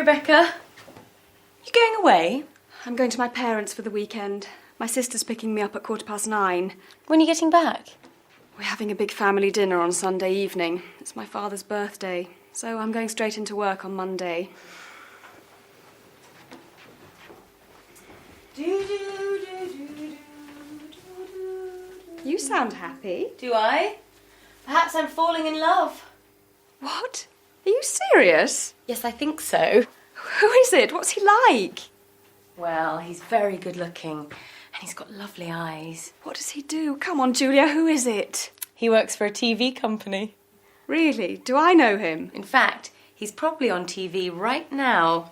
Rebecca. You going away? I'm going to my parents for the weekend. My sister's picking me up at 9:15. When are you getting back? We're having a big family dinner on Sunday evening. It's my father's birthday, so I'm going straight into work on Monday. You sound happy. Do I? Perhaps I'm falling in love. What? Are you serious? Yes, I think so. Who is it? What's he like? Well, he's very good looking and he's got lovely eyes. What does he do? Come on, Julia, who is it? He works for a TV company. Really? Do I know him? In fact, he's probably on TV right now.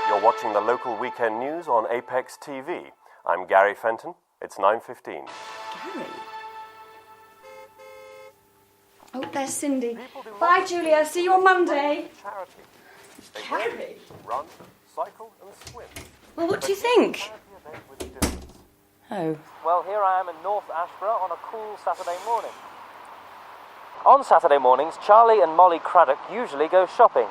You're watching the local weekend news on Apex TV. I'm Gary Fenton. It's 9:15. Gary? Oh, there's Cindy. Bye, Julia. See you on Monday. Gary? Run, cycle and swim. Well, what do you think? Oh. Well, here I am in North Ashborough on a cool Saturday morning. On Saturday mornings, Charlie and Molly Craddock usually go shopping.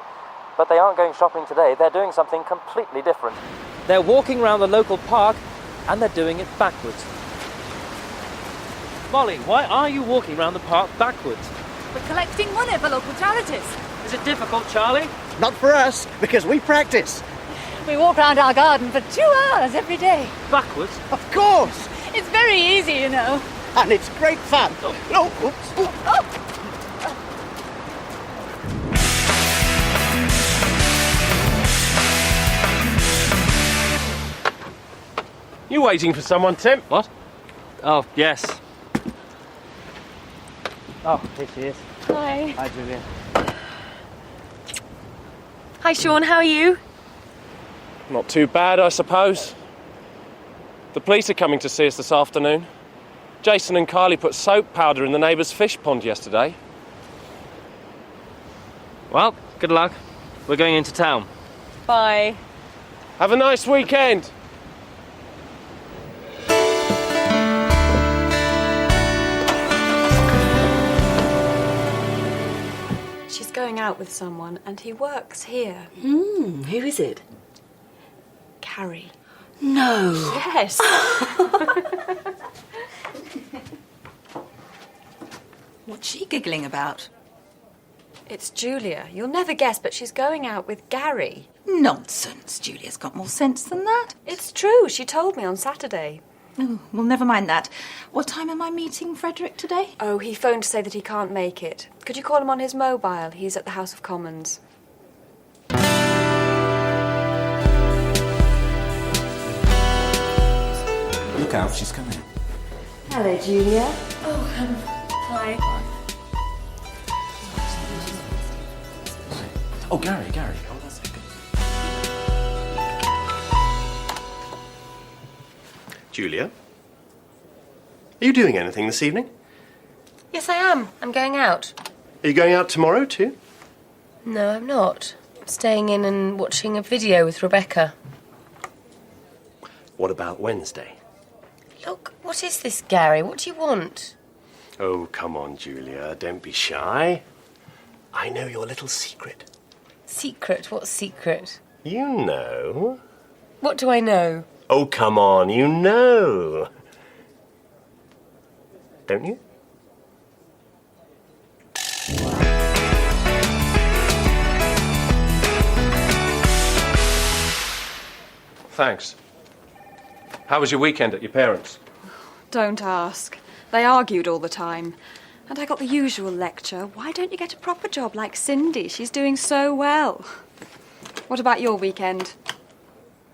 But they aren't going shopping today, they're doing something completely different. They're walking around the local park and they're doing it backwards. Molly, why are you walking around the park backwards? We're collecting money for local charities. Is it difficult, Charlie? Not for us, because we practice. We walk around our garden for 2 hours every day. Backwards? Of course. It's very easy, you know. And it's great fun. Oh, oops. Oh. You waiting for someone, Tim? What? Oh, yes. Oh, here she is. Hi. Hi, Julia. Hi, Sean. How are you? Not too bad, I suppose. The police are coming to see us this afternoon. Jason and Kylie put soap powder in the neighbour's fish pond yesterday. Well, good luck. We're going into town. Bye. Have a nice weekend. She's going out with someone, and he works here. Who is it? Carrie. No. Yes. What's she giggling about? It's Julia. You'll never guess, but she's going out with Gary. Nonsense. Julia's got more sense than that. It's true. She told me on Saturday. Oh, well, never mind that. What time am I meeting Frederick today? Oh, he phoned to say that he can't make it. Could you call him on his mobile? He's at the House of Commons. Look out, she's coming. Hello, Julia. Hi. Oh, Gary. Oh, that's it. Julia? Are you doing anything this evening? Yes, I am. I'm going out. Are you going out tomorrow too? No, I'm not. I'm staying in and watching a video with Rebecca. What about Wednesday? Look, what is this, Gary? What do you want? Oh, come on, Julia. Don't be shy. I know your little secret. Secret? What secret? You know. What do I know? Oh, come on, you know. Don't you? Thanks. How was your weekend at your parents'? Don't ask. They argued all the time. And I got the usual lecture. Why don't you get a proper job like Cindy? She's doing so well. What about your weekend?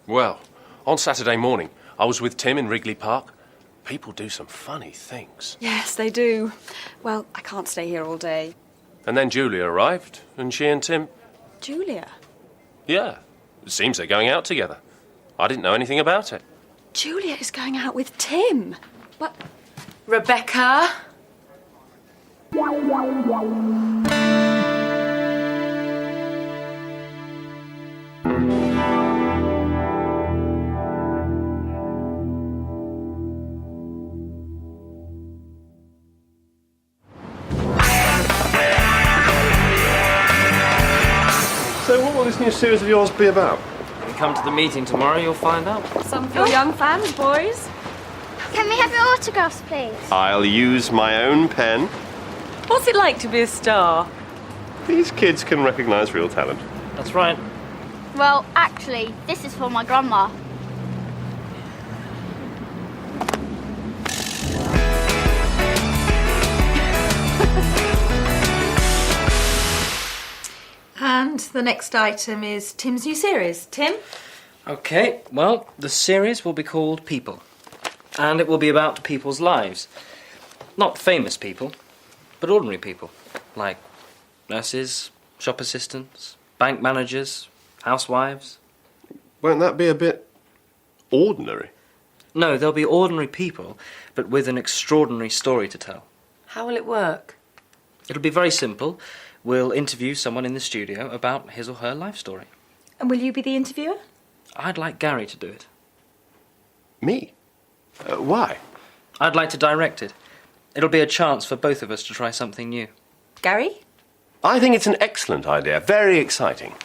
Well, on Saturday morning, I was with Tim in Wrigley Park. People do some funny things. Yes, they do. Well, I can't stay here all day. And then Julia arrived, and she and Tim... Julia? Yeah, it seems they're going out together. I didn't know anything about it. Julia is going out with Tim. What? Rebecca? series of yours be about? When you come to the meeting tomorrow, you'll find out. Some of your young fans, boys. Can we have your autographs, please? I'll use my own pen. What's it like to be a star? These kids can recognise real talent. That's right. Well, actually, this is for my grandma. And the next item is Tim's new series. Tim? Okay, well, the series will be called People. And it will be about people's lives. Not famous people, but ordinary people. Like nurses, shop assistants, bank managers, housewives. Won't that be a bit ordinary? No, they'll be ordinary people, but with an extraordinary story to tell. How will it work? It'll be very simple. We'll interview someone in the studio about his or her life story. And will you be the interviewer? I'd like Gary to do it. Me? Why? I'd like to direct it. It'll be a chance for both of us to try something new. Gary? I think it's an excellent idea. Very exciting.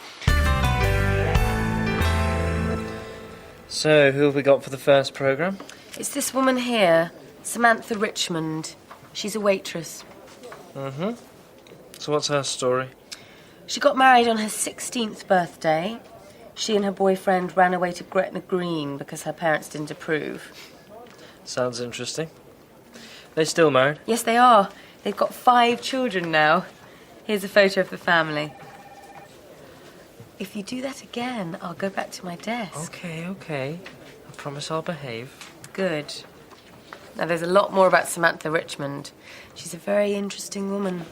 So, who have we got for the first programme? It's this woman here, Samantha Richmond. She's a waitress. Mm-hmm. So what's her story? She got married on her 16th birthday. She and her boyfriend ran away to Gretna Green because her parents didn't approve. Sounds interesting. They still married? Yes, they are. They've got 5 children now. Here's a photo of the family. If you do that again, I'll go back to my desk. Okay. I promise I'll behave. Good. Now, there's a lot more about Samantha Richmond. She's a very interesting woman.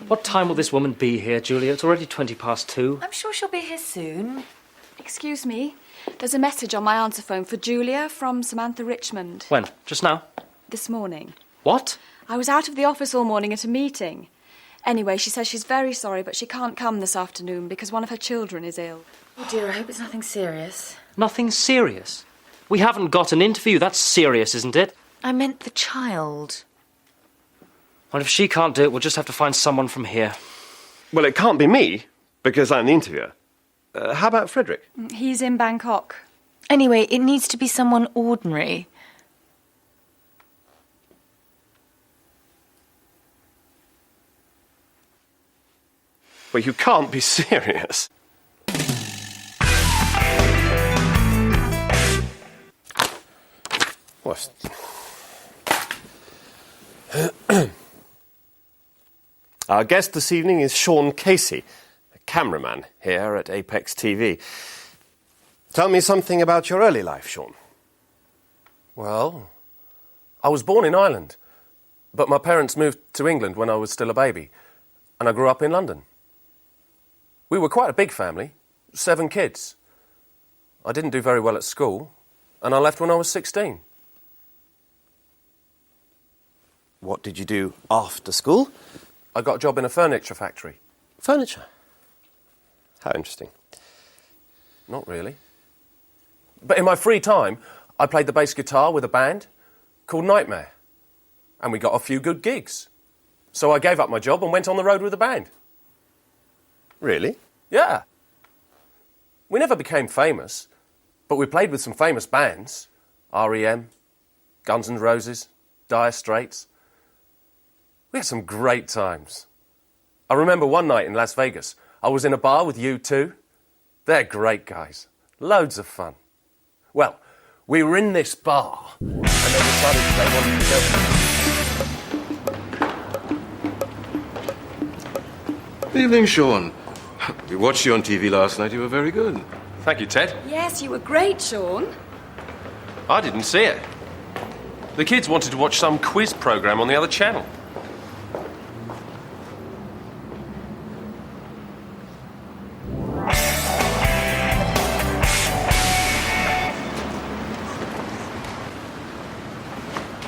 What time will this woman be here, Julia? It's already 2:20. I'm sure she'll be here soon. Excuse me. There's a message on my answer phone for Julia from Samantha Richmond. When? Just now? This morning. What? I was out of the office all morning at a meeting. Anyway, she says she's very sorry, but she can't come this afternoon because one of her children is ill. Oh dear, I hope it's nothing serious. Nothing serious? We haven't got an interview. That's serious, isn't it? I meant the child. Well, if she can't do it, we'll just have to find someone from here. Well, it can't be me, because I'm the interviewer. How about Frederick? He's in Bangkok. Anyway, it needs to be someone ordinary. Well, you can't be serious. What? Our guest this evening is Sean Casey, a cameraman here at Apex TV. Tell me something about your early life, Sean. Well, I was born in Ireland, but my parents moved to England when I was still a baby, and I grew up in London. We were quite a big family, 7 kids. I didn't do very well at school, and I left when I was 16. What did you do after school? I got a job in a furniture factory. Furniture. How interesting. Not really. But in my free time, I played the bass guitar with a band called Nightmare. And we got a few good gigs. So I gave up my job and went on the road with the band. Really? Yeah. We never became famous, but we played with some famous bands. R.E.M., Guns N' Roses, Dire Straits. We had some great times. I remember one night in Las Vegas, I was in a bar with U2. They're great guys. Loads of fun. Well, we were in this bar, and they decided they wanted to go. Evening, Sean. We watched you on TV last night. You were very good. Thank you, Ted. Yes, you were great, Sean. I didn't see it. The kids wanted to watch some quiz programme on the other channel.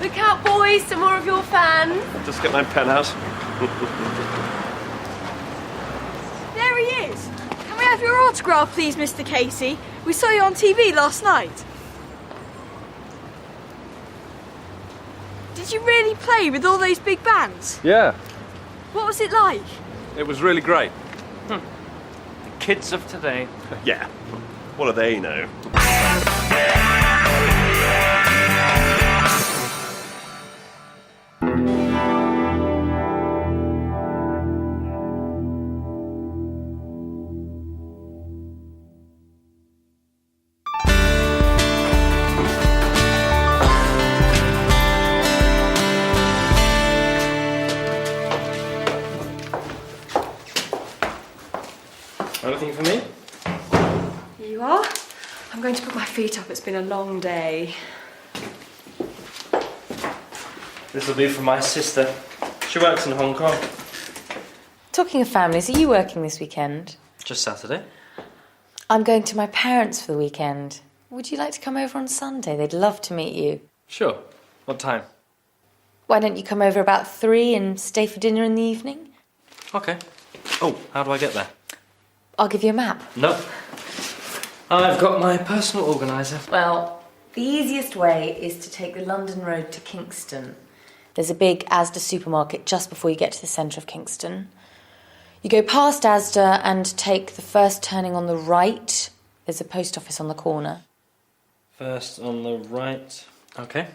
Look out, boys, some more of your fans. Just get my pen out. There he is. autograph, please, Mr. Casey? We saw you on TV last night. Did you really play with all those big bands? Yeah, What was it like? it was really great. The kids of today. Yeah. What do they know? Anything for me? Here you are. I'm going to put my feet up. It's been a long day. This will be for my sister. She works in Hong Kong. Talking of families, are you working this weekend? Just Saturday. I'm going to my parents for the weekend. Would you like to come over on Sunday? They'd love to meet you. Sure. What time? Why don't you come over about 3 and stay for dinner in the evening? Okay. Oh, how do I get there? I'll give you a map. No. I've got my personal organiser. Well, the easiest way is to take the London Road to Kingston. There's a big Asda supermarket just before you get to the centre of Kingston. You go past Asda and take the first turning on the right. There's a post office on the corner. First on the right. Okay.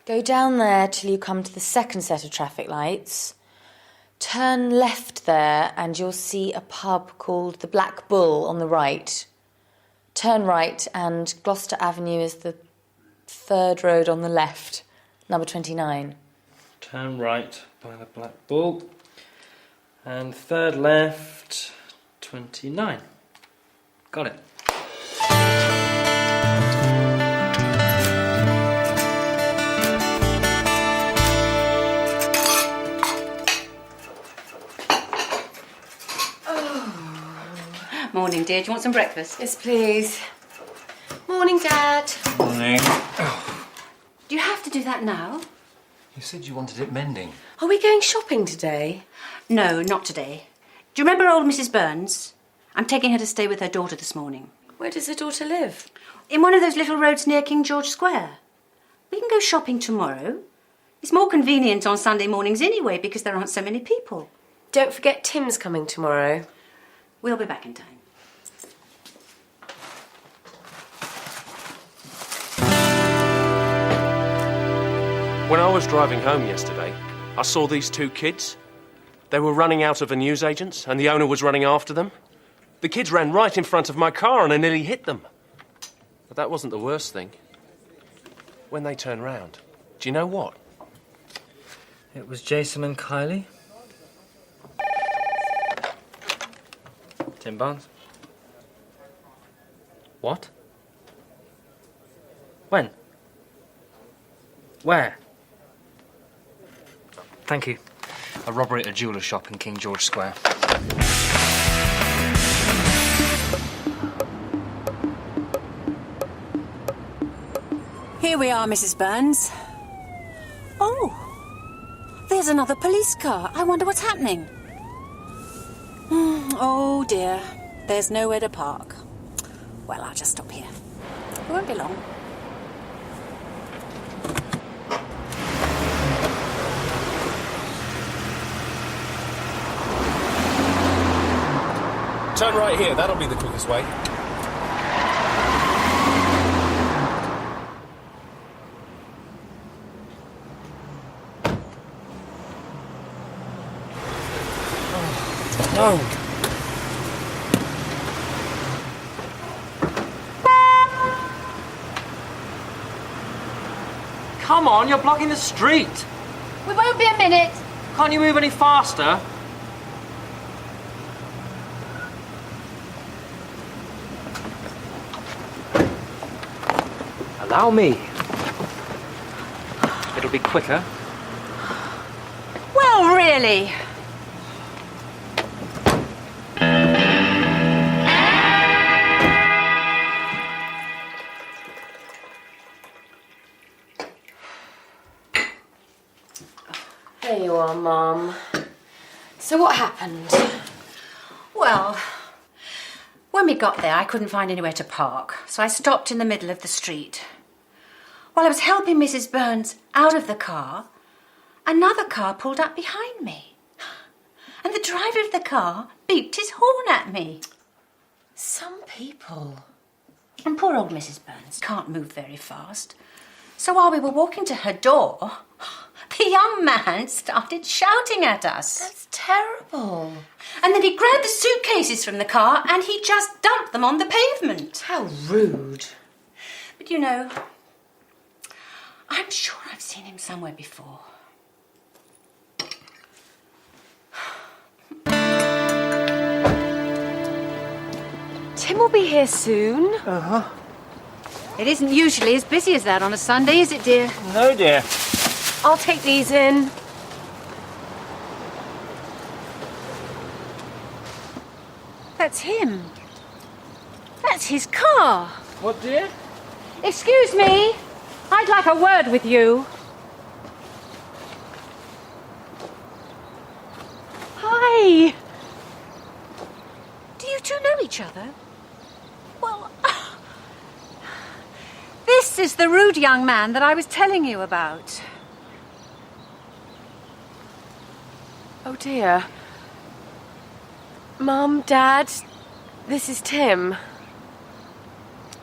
Go down there till you come to the second set of traffic lights. Turn left there and you'll see a pub called the Black Bull on the right. Turn right and Gloucester Avenue is the third road on the left, number 29. Turn right by the Black Bull. And third left, 29. Got it. Morning, dear. Do you want some breakfast? Yes, please. Morning, Dad. Morning. Do you have to do that now? You said you wanted it mending. Are we going shopping today? No, not today. Do you remember old Mrs. Burns? I'm taking her to stay with her daughter this morning. Where does her daughter live? In one of those little roads near King George Square. We can go shopping tomorrow. It's more convenient on Sunday mornings anyway because there aren't so many people. Don't forget Tim's coming tomorrow. We'll be back in time. When I was driving home yesterday, I saw these two kids. They were running out of a newsagent's and the owner was running after them. The kids ran right in front of my car and I nearly hit them. But that wasn't the worst thing. When they turned round, do you know what? It was Jason and Kylie. Tim Barnes. What? When? Where? Thank you. A robbery at a jeweller's shop in King George Square. Here we are, Mrs. Burns. Oh, there's another police car. I wonder what's happening. Oh, dear. There's nowhere to park. Well, I'll just stop here. It won't be long. Turn right here, that'll be the quickest way. No. Come on, you're blocking the street. We won't be a minute. Can't you move any faster? Allow me. It'll be quicker. Well, really? There you are, Mum. So what happened? When we got there, I couldn't find anywhere to park, so I stopped in the middle of the street. While I was helping Mrs. Burns out of the car, another car pulled up behind me. And the driver of the car beeped his horn at me. Some people. And poor old Mrs. Burns can't move very fast. So while we were walking to her door, the young man started shouting at us. That's terrible. And then he grabbed the suitcases from the car and he just dumped them on the pavement. How rude. But you know, I'm sure I've seen him somewhere before. Tim will be here soon. Uh-huh. It isn't usually as busy as that on a Sunday, is it, dear? No, dear. I'll take these in. That's him. That's his car. What, dear? Excuse me. I'd like a word with you. Hi. Do you two know each other? Well, this is the rude young man that I was telling you about. Oh dear. Mum, Dad, this is Tim.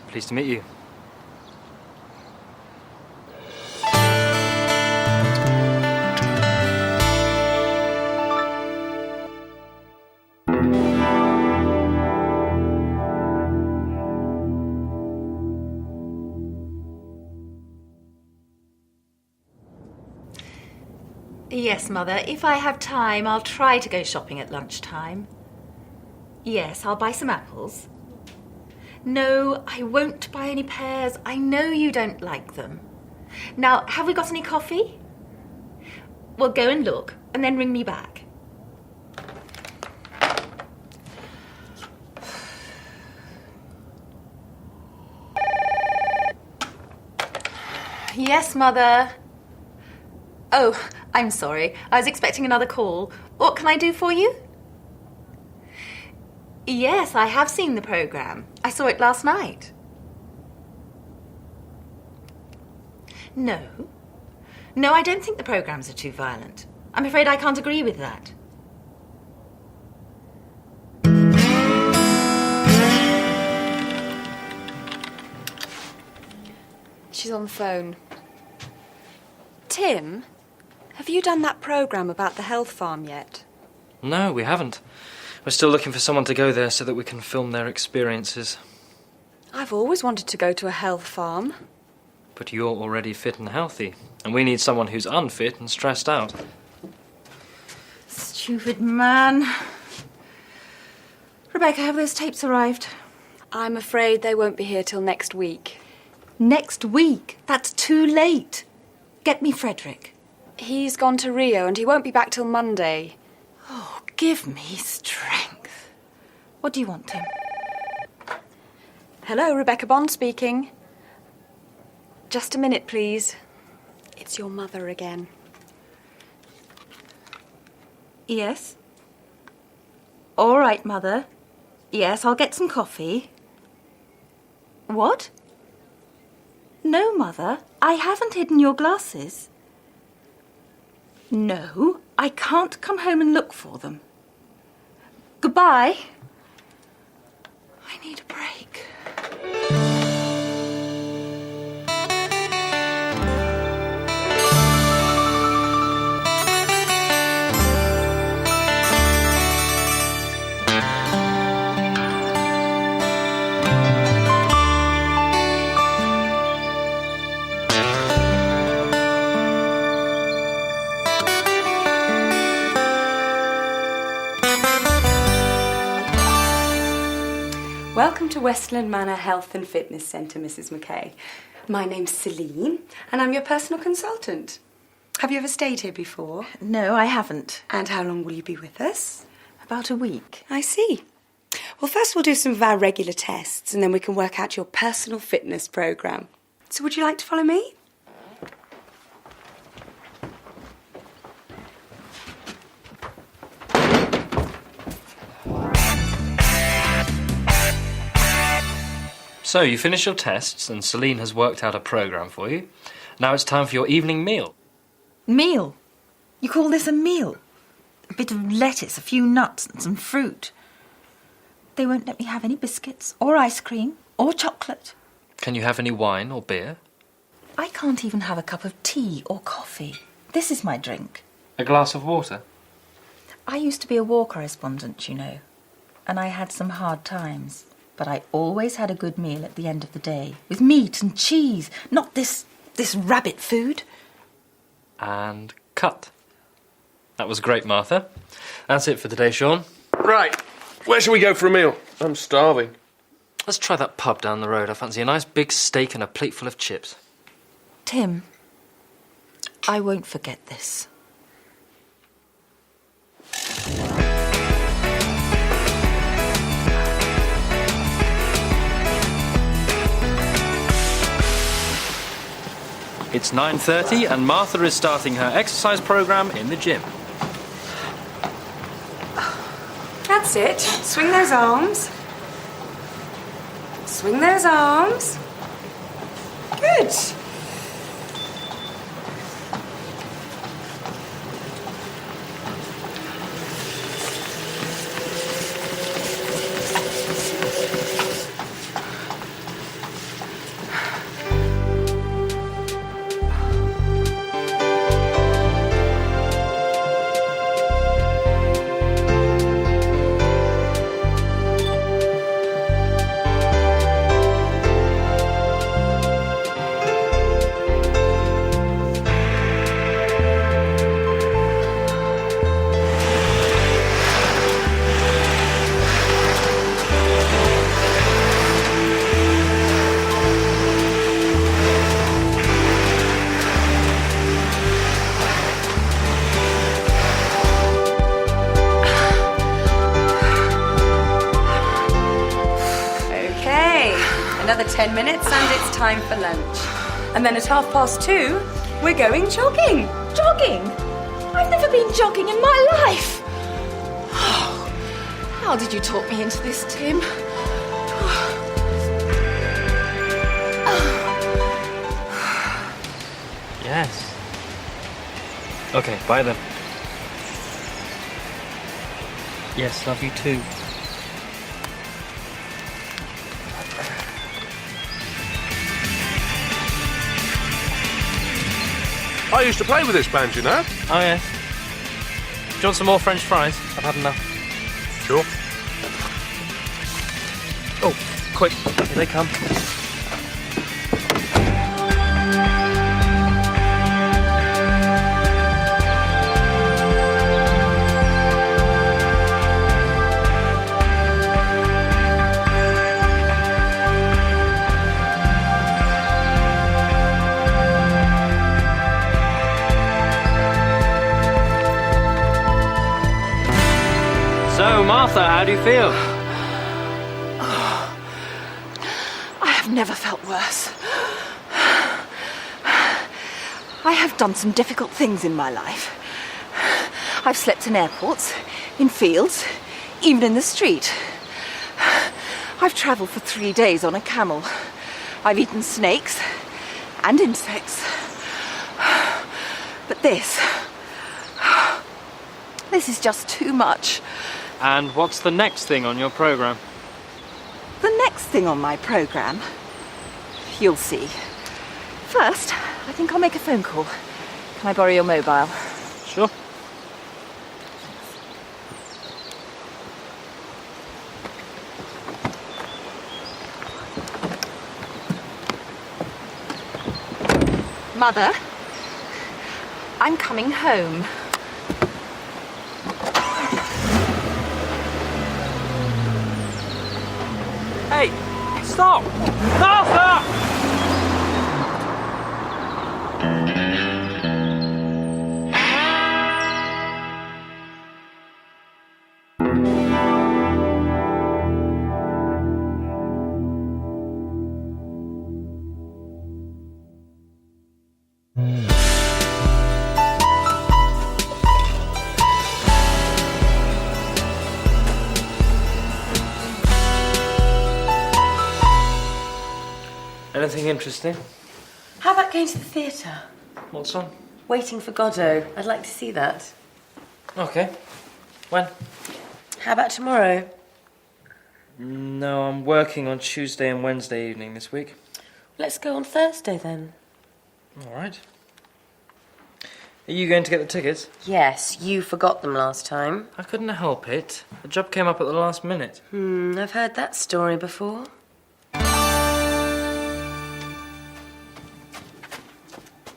Pleased to meet you. Yes, Mother. If I have time, I'll try to go shopping at lunchtime. Yes, I'll buy some apples. No, I won't buy any pears. I know you don't like them. Now, have we got any coffee? Well, go and look, and then ring me back. Yes, Mother. Oh, I'm sorry. I was expecting another call. What can I do for you? Yes, I have seen the programme. I saw it last night. No. No, I don't think the programmes are too violent. I'm afraid I can't agree with that. She's on the phone. Tim, have you done that programme about the health farm yet? No, we haven't. We're still looking for someone to go there so that we can film their experiences. I've always wanted to go to a health farm. But you're already fit and healthy, and we need someone who's unfit and stressed out. Stupid man. Rebecca, have those tapes arrived? I'm afraid they won't be here till next week. Next week? That's too late. Get me Frederick. He's gone to Rio and he won't be back till Monday. Oh, give me strength. What do you want, Tim? Hello, Rebecca Bond speaking. Just a minute, please. It's your mother again. Yes? All right, Mother. Yes, I'll get some coffee. What? No, Mother. I haven't hidden your glasses. No, I can't come home and look for them. Goodbye. I need a break. Welcome to Westland Manor Health and Fitness Centre, Mrs. McKay. My name's Celine, and I'm your personal consultant. Have you ever stayed here before? No, I haven't. And how long will you be with us? About a week. I see. Well, first we'll do some of our regular tests, and then we can work out your personal fitness programme. So would you like to follow me? So, you finished your tests and Celine has worked out a programme for you. Now it's time for your evening meal. Meal? You call this a meal? A bit of lettuce, a few nuts and some fruit. They won't let me have any biscuits or ice cream or chocolate. Can you have any wine or beer? I can't even have a cup of tea or coffee. This is my drink. A glass of water? I used to be a war correspondent, you know, and I had some hard times. But I always had a good meal at the end of the day, with meat and cheese, not this rabbit food. And cut. That was great, Martha. That's it for today, Sean. Right. Where shall we go for a meal? I'm starving. Let's try that pub down the road. I fancy a nice big steak and a plate full of chips. Tim, I won't forget this. It's 9:30 and Martha is starting her exercise programme in the gym. That's it. Swing those arms. Swing those arms. Good. Another 10 minutes and it's time for lunch. And then at 2:30, we're going jogging. Jogging? I've never been jogging in my life. Oh, how did you talk me into this, Tim? Yes. Okay, bye then. Yes, love you too. I used to play with this band, you know. Oh, yes. Do you want some more French fries? I've had enough. Sure. Oh, quick. Here they come. So, Martha, how do you feel? I have never felt worse. I have done some difficult things in my life. I've slept in airports, in fields, even in the street. I've travelled for 3 days on a camel. I've eaten snakes and insects. But this is just too much. And what's the next thing on your programme? The next thing on my programme, you'll see. First, I think I'll make a phone call. Can I borrow your mobile? Sure. Mother, I'm coming home. Hey, stop! Martha! Anything interesting? How about going to the theatre? What's on? Waiting for Godot. I'd like to see that. Okay. When? How about tomorrow? No, I'm working on Tuesday and Wednesday evening this week. Let's go on Thursday then. All right. Are you going to get the tickets? Yes, you forgot them last time. I couldn't help it. The job came up at the last minute. I've heard that story before.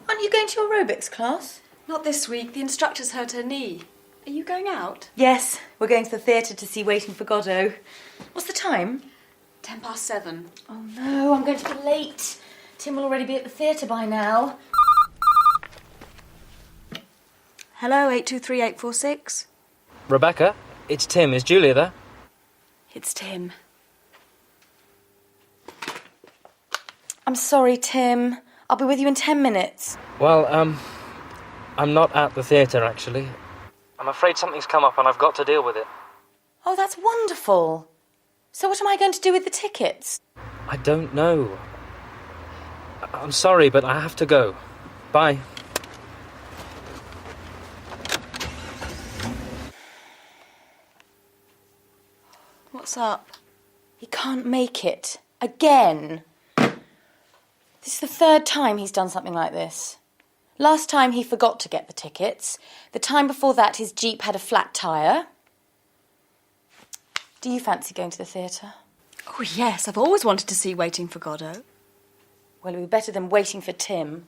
Aren't you going to your aerobics class? Not this week. The instructor's hurt her knee. Are you going out? Yes, we're going to the theatre to see Waiting for Godot. What's the time? 7:10. Oh no, I'm going to be late. Tim will already be at the theatre by now. Hello, 823846. Rebecca, it's Tim. Is Julia there? It's Tim. I'm sorry, Tim. I'll be with you in 10 minutes. Well, I'm not at the theatre, actually. I'm afraid something's come up and I've got to deal with it. Oh, that's wonderful. So what am I going to do with the tickets? I don't know. I'm sorry, but I have to go. Bye. What's up? He can't make it. Again. This is the third time he's done something like this. Last time he forgot to get the tickets. The time before that his Jeep had a flat tyre. Do you fancy going to the theatre? Oh, yes. I've always wanted to see Waiting for Godot. Well, it'll be better than waiting for Tim.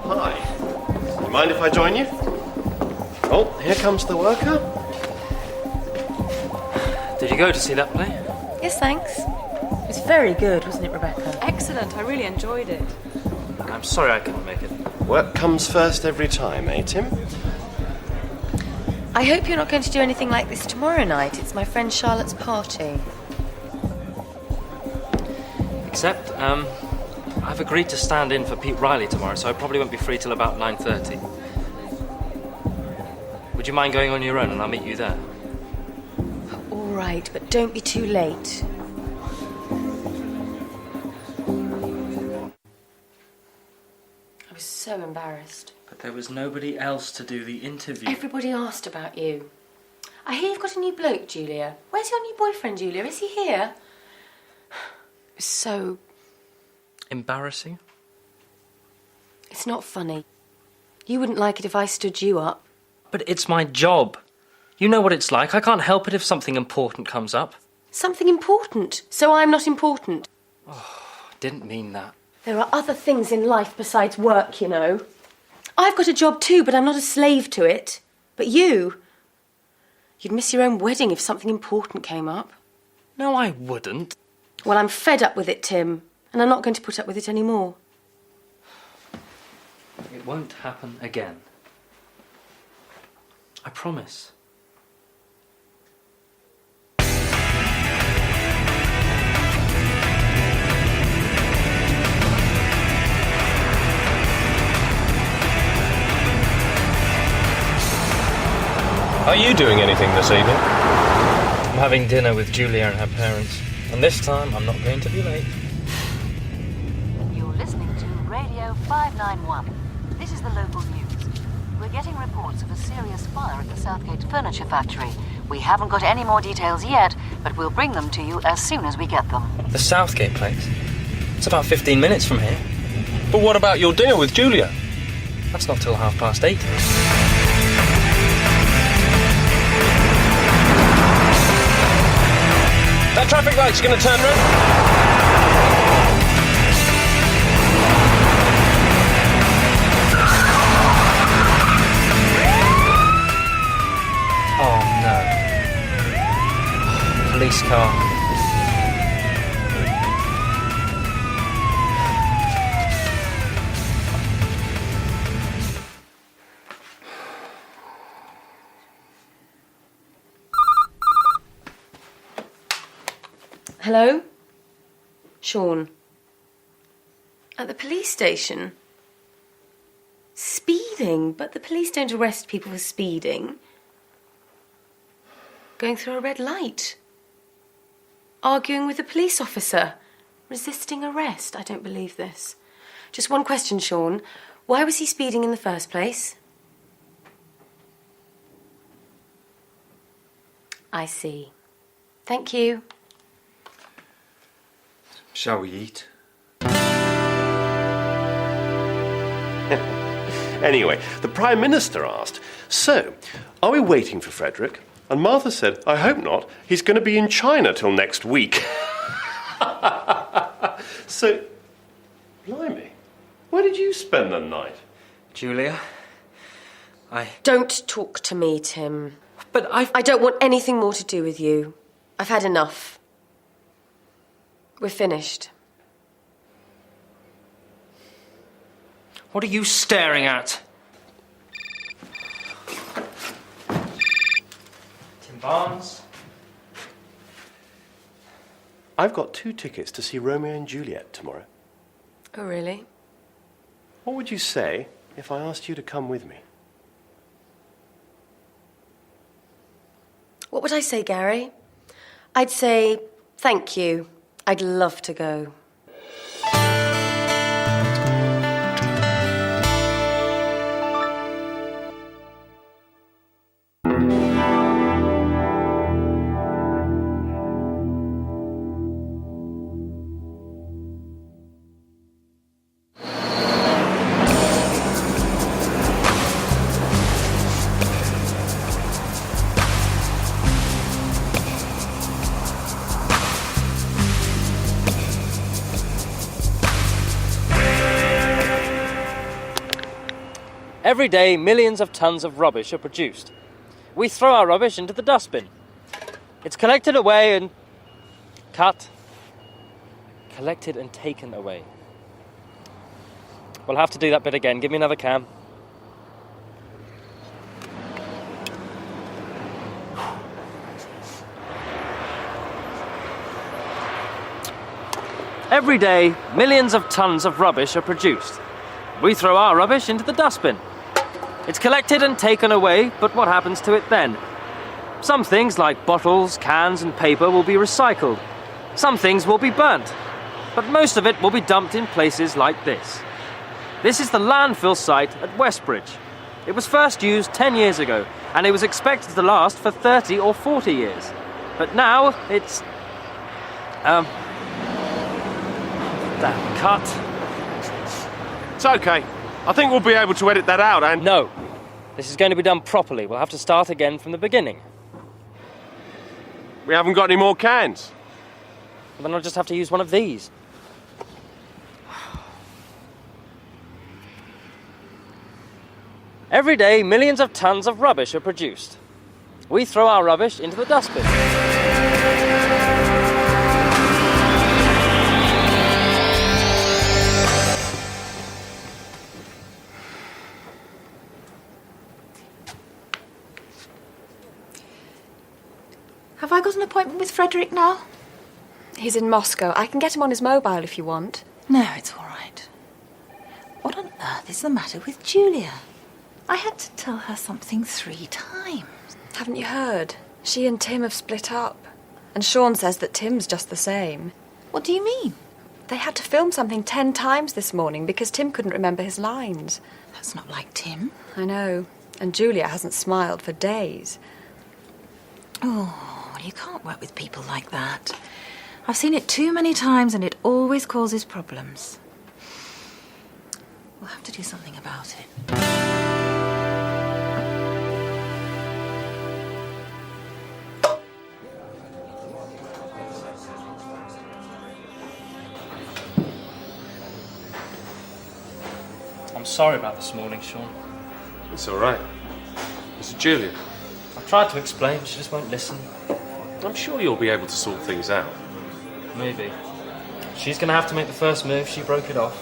Hi. You mind if I join you? Oh, here comes the worker. Did you go to see that play? Yes, thanks. It was very good, wasn't it, Rebecca? Excellent. I really enjoyed it. I'm sorry I couldn't make it. Work comes first every time, eh, Tim? I hope you're not going to do anything like this tomorrow night. It's my friend Charlotte's party. Except, I've agreed to stand in for Pete Riley tomorrow, so I probably won't be free till about 9:30. Would you mind going on your own and I'll meet you there? All right, but don't be too late. I was so embarrassed. But there was nobody else to do the interview. Everybody asked about you. I hear you've got a new bloke, Julia. Where's your new boyfriend, Julia? Is he here? It was so... Embarrassing? It's not funny. You wouldn't like it if I stood you up. But it's my job. You know what it's like. I can't help it if something important comes up. Something important? So I'm not important? Oh, I didn't mean that. There are other things in life besides work, you know. I've got a job too, but I'm not a slave to it. But you'd miss your own wedding if something important came up. No, I wouldn't. Well, I'm fed up with it, Tim, and I'm not going to put up with it anymore. It won't happen again. I promise. Are you doing anything this evening? I'm having dinner with Julia and her parents. And this time, I'm not going to be late. You're listening to Radio 591. This is the local news. We're getting reports of a serious fire at the Southgate Furniture Factory. We haven't got any more details yet, but we'll bring them to you as soon as we get them. The Southgate place? It's about 15 minutes from here. But what about your dinner with Julia? That's not till 8:30. That traffic light's going to turn red. Oh no. Police car. Hello? Sean. At the police station? Speeding? But the police don't arrest people for speeding. Going through a red light. arguing with a police officer. Resisting arrest. I don't believe this. Just one question, Sean. Why was he speeding in the first place? I see. Thank you. Shall we eat? Anyway, the Prime Minister asked, so, are we waiting for Frederick? And Martha said, I hope not. He's going to be in China till next week. So, blimey, where did you spend the night? Julia, Don't talk to me, Tim. But I don't want anything more to do with you. I've had enough. We're finished. What are you staring at? Tim Barnes? I've got 2 tickets to see Romeo and Juliet tomorrow. Oh, really? What would you say if I asked you to come with me? What would I say, Gary? I'd say, thank you. I'd love to go. Every day, millions of tons of rubbish are produced. We throw our rubbish into the dustbin. It's collected away and collected and taken away. We'll have to do that bit again. Give me another can. Every day, millions of tons of rubbish are produced. We throw our rubbish into the dustbin. It's collected and taken away, but what happens to it then? Some things like bottles, cans and paper will be recycled. Some things will be burnt. But most of it will be dumped in places like this. This is the landfill site at Westbridge. It was first used 10 years ago, and it was expected to last for 30 or 40 years. But now it's... That cut. It's okay. I think we'll be able to edit that out, and... No. This is going to be done properly. We'll have to start again from the beginning. We haven't got any more cans. Then I'll just have to use one of these. Every day, millions of tons of rubbish are produced. We throw our rubbish into the dustbin. Have I got an appointment with Frederick now? He's in Moscow. I can get him on his mobile if you want. No, it's all right. What on earth is the matter with Julia? I had to tell her something 3 times. Haven't you heard? She and Tim have split up. And Sean says that Tim's just the same. What do you mean? They had to film something 10 times this morning because Tim couldn't remember his lines. That's not like Tim. I know. And Julia hasn't smiled for days. Oh, you can't work with people like that. I've seen it too many times and it always causes problems. We'll have to do something about it. I'm sorry about this morning, Sean. It's all right. It's Julia. I've tried to explain, but she just won't listen. I'm sure you'll be able to sort things out. Maybe. She's going to have to make the first move. She broke it off.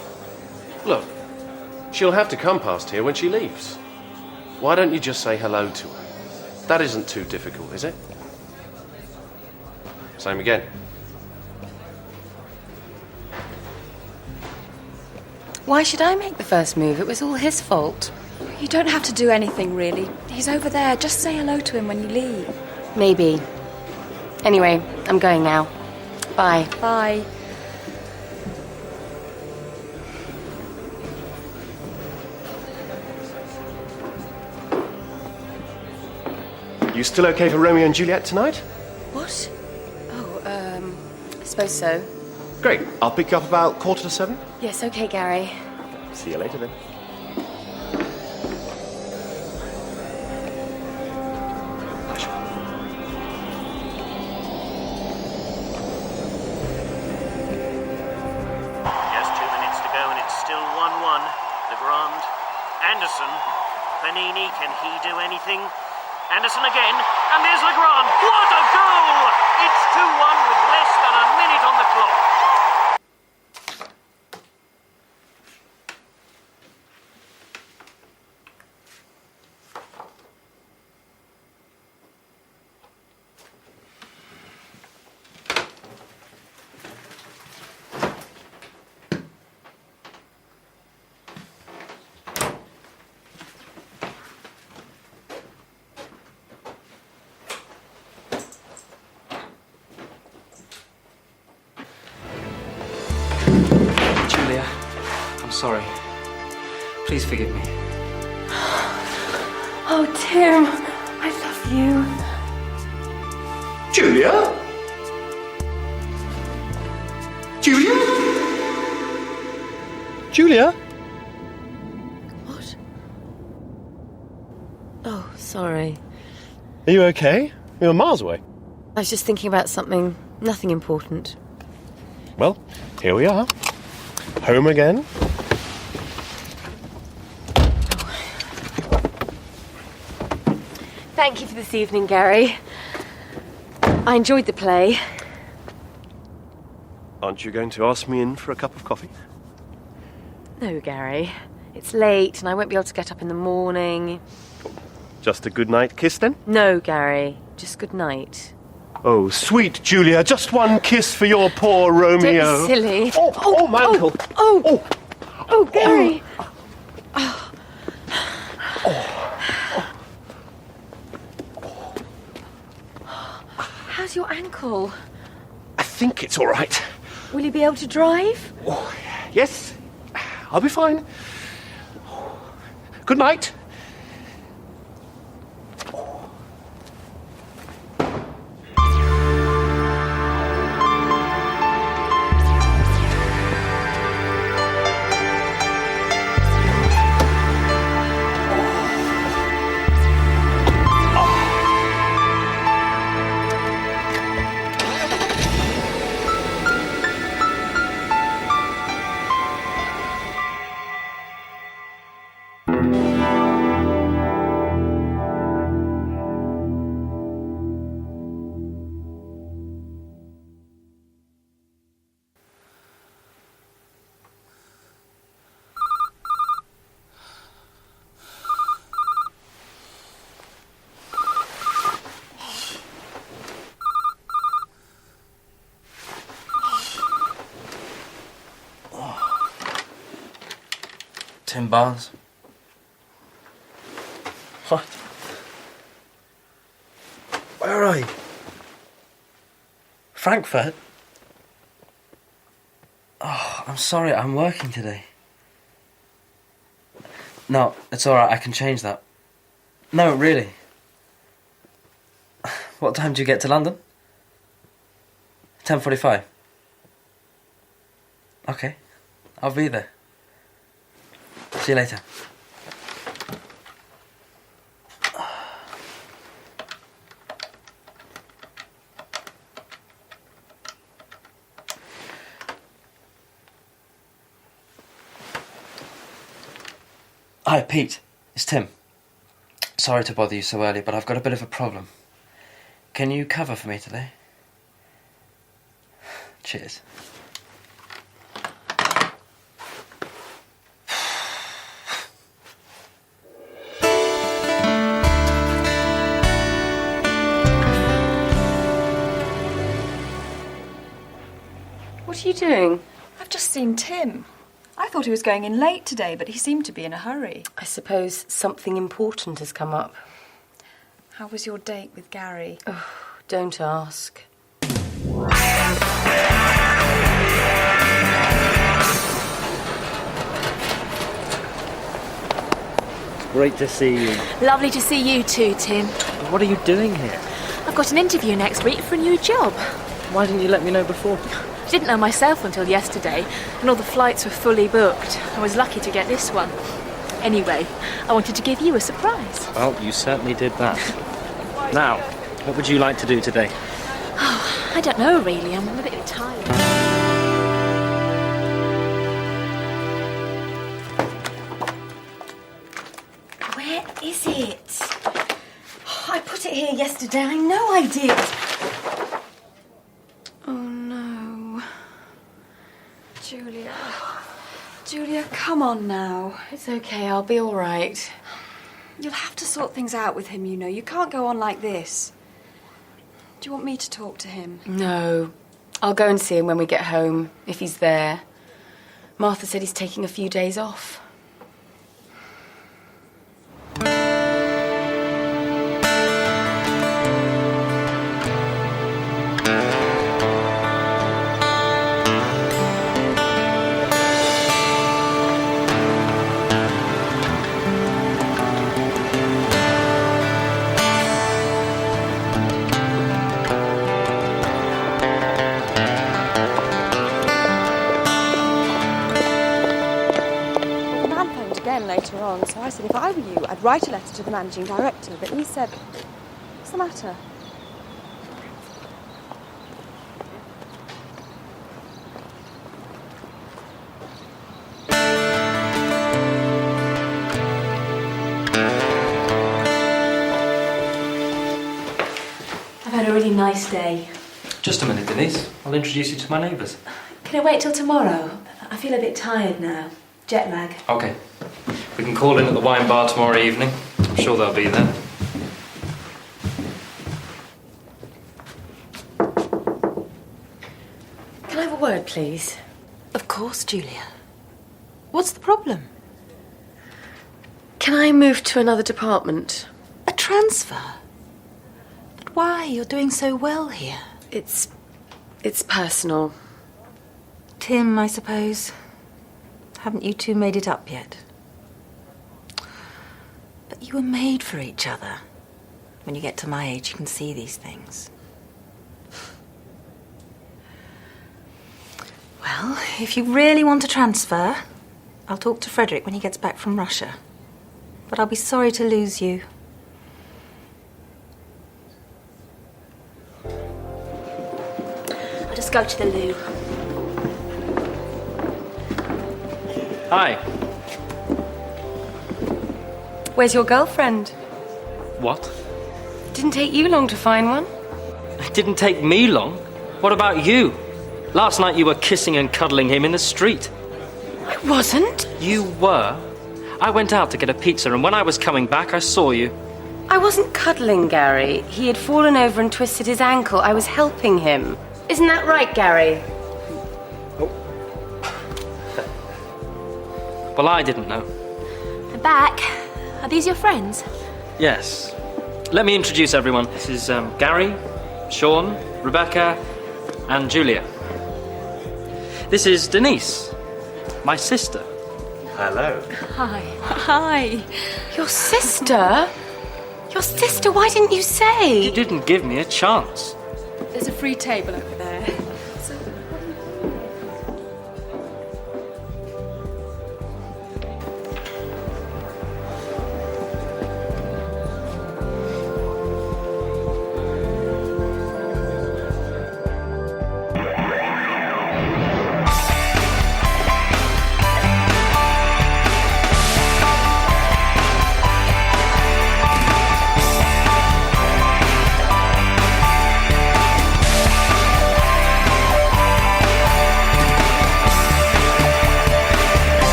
Look, she'll have to come past here when she leaves. Why don't you just say hello to her? That isn't too difficult, is it? Same again. Why should I make the first move? It was all his fault. You don't have to do anything, really. He's over there. Just say hello to him when you leave. Maybe. Anyway, I'm going now. Bye. Bye. You still okay for Romeo and Juliet tonight? What? Oh, I suppose so. Great. I'll pick you up about 6:45. Yes, okay, Gary. See you later then. Just 2 minutes to go and it's still 1-1. Legrand. Anderson. Panini, can he do anything? Anderson again, and there's Legrand. What a goal! It's 2-1 with less than a minute on the clock. Julia, I'm sorry. Please forgive me. Oh, Tim, I love you. Julia? Julia? Julia? What? Oh, sorry. Are you okay? We were miles away. I was just thinking about something, nothing important. Well, here we are. Home again. Thank you for this evening, Gary. I enjoyed the play. Aren't you going to ask me in for a cup of coffee? No, Gary. It's late and I won't be able to get up in the morning. Just a good night kiss then? No, Gary. Just good night. Oh, sweet Julia, just one kiss for your poor Romeo. Don't be silly. Oh, my ankle. Oh, Gary. How's your ankle? I think it's all right. Will you be able to drive? Yes, I'll be fine. Good night. Tim Barnes. What? Where are you? Frankfurt? Oh, I'm sorry, I'm working today. No, it's alright, I can change that. No, really. What time do you get to London? 10:45. Okay, I'll be there. See you later. Hi, Pete. It's Tim. Sorry to bother you so early, but I've got a bit of a problem. Can you cover for me today? Cheers. What are you doing? I've just seen Tim. I thought he was going in late today, but he seemed to be in a hurry. I suppose something important has come up. How was your date with Gary? Oh, don't ask. Great to see you. Lovely to see you too, Tim. What are you doing here? I've got an interview next week for a new job. Why didn't you let me know before? I didn't know myself until yesterday, and all the flights were fully booked. I was lucky to get this one. Anyway, I wanted to give you a surprise. Well, you certainly did that. Now, what would you like to do today? Oh, I don't know really. I'm a bit tired. Where is it? Oh, I put it here yesterday. I know I did. Oh no. Julia. Julia, come on now. It's okay, I'll be all right. You'll have to sort things out with him, you know. You can't go on like this. Do you want me to talk to him? No. I'll go and see him when we get home, if he's there. Martha said he's taking a few days off. Later on, so I said if I were you, I'd write a letter to the managing director, but he said, what's the matter? I've had a really nice day. Just a minute, Denise. I'll introduce you to my neighbours. Can I wait till tomorrow? I feel a bit tired now. Jet lag. OK. We can call in at the wine bar tomorrow evening. I'm sure they'll be there. Can I have a word, please? Of course, Julia. What's the problem? Can I move to another department? A transfer? But why? You're doing so well here. It's personal. Tim, I suppose. Haven't you two made it up yet? But you were made for each other. When you get to my age, you can see these things. Well, if you really want to transfer, I'll talk to Frederick when he gets back from Russia. But I'll be sorry to lose you. I'll just go to the loo. Hi. Where's your girlfriend? What? Didn't take you long to find one. It didn't take me long. What about you? Last night you were kissing and cuddling him in the street. I wasn't. You were. I went out to get a pizza, and when I was coming back, I saw you. I wasn't cuddling Gary. He had fallen over and twisted his ankle. I was helping him. Isn't that right, Gary? Well, I didn't know. I'm back. Are these your friends? Yes. Let me introduce everyone. This is Gary, Sean, Rebecca, and Julia. This is Denise, my sister. Hello. Hi. Hi. Your sister? Your sister? Why didn't you say? You didn't give me a chance. There's a free table over there.